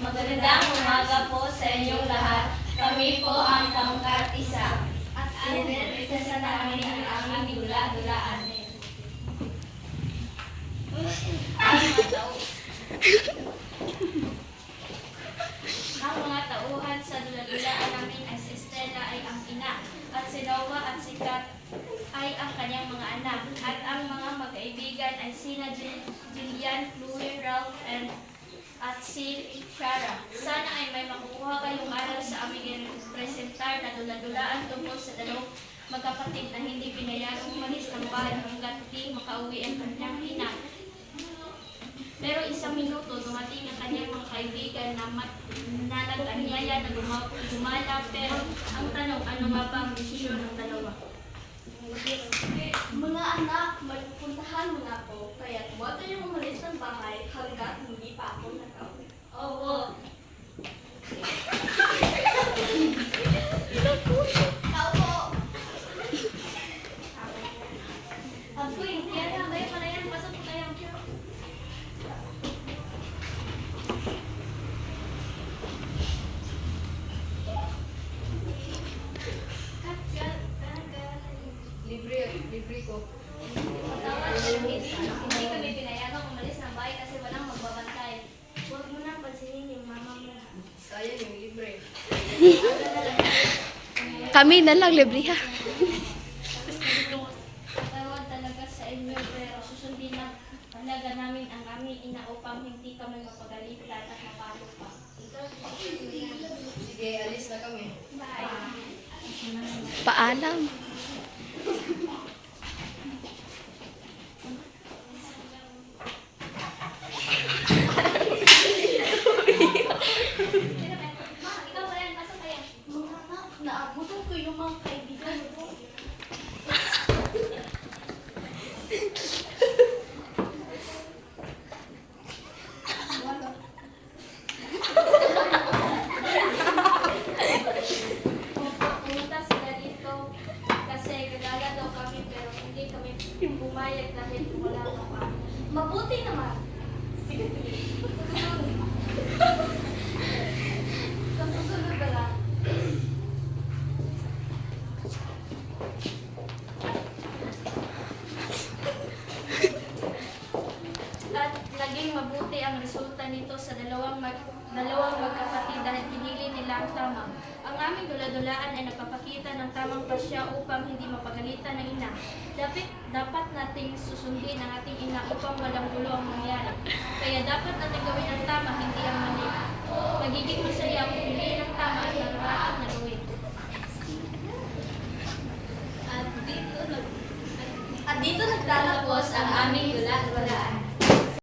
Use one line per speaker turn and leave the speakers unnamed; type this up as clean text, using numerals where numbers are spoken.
Magandang umaga po sa inyong lahat. Kami po ang Pangkat Isa. At isa sa namin ang aming dula-dulaan. Ang mga tauhan sa dula-dulaan namin ay si Stella ay ang ina, at si Noah at si Kat ay ang kanyang mga anak, at ang mga magkaibigan ay sina Jillian, Louie, Ralph, at si Shara. Sana ay may makukuha kayong aral sa aming presentar na dula-dulaan tungkol sa dalawang magkapatid na hindi pinayagang umalis ng bahay hanggat di makauwi ang kanyang ina. Pero isang minuto, dumating ang kanyang mga kaibigan na nag-anyaya na gumala, pero ang tanong, ano nga ba ang desisyon ng dalawa?
Mga anak, magpuntahan mo na ako, kaya huwag kayong umalis ng bahay hanggat hindi pa ako nakauwi.
Oo.
Tao po!
Apoy, kaya na kayo pala yan. Pasok po tayo.
Libre ko.
Tawad, hindi kami pinayagang umalis ng bahay kasi walang magbabantay.
Huwag mo na pansinin yung mama mo.
Sayang yung libre.
Kami na lang, libre ha.
Tawad talaga sa inyo, pero susundin na talaga namin ang aming ina upang hindi kami mapagalitan at mapalo pa.
Sige, alis na kami.
Paalam.
Ma, ikaw pa yan. Pasok kayo.
Mga anak, naabutan ko yung mga kaibigan mo.
Pumunta sila dito kasi gagala daw kami pero hindi kami pumayag dahil wala ka pa.
Mabuti naman. Sige, sige. Sa susunod na lang.
At naging mabuti ang resulta nito sa dalawang magkapatid dahil pinili nila ang tama. Ang aming dula-dulaan ay nagpapakita ng tamang pasya upang hindi mapagalitan ng ina. Dapat nating susundin ang ating ina upang walang gulo ang mangyari. Kaya dapat natin gawin ang tama, hindi ang mali. Magiging masaya kung piliin ang tama at nararapat na gawin.
At dito nagtatapos ang aming
dula-dulaan.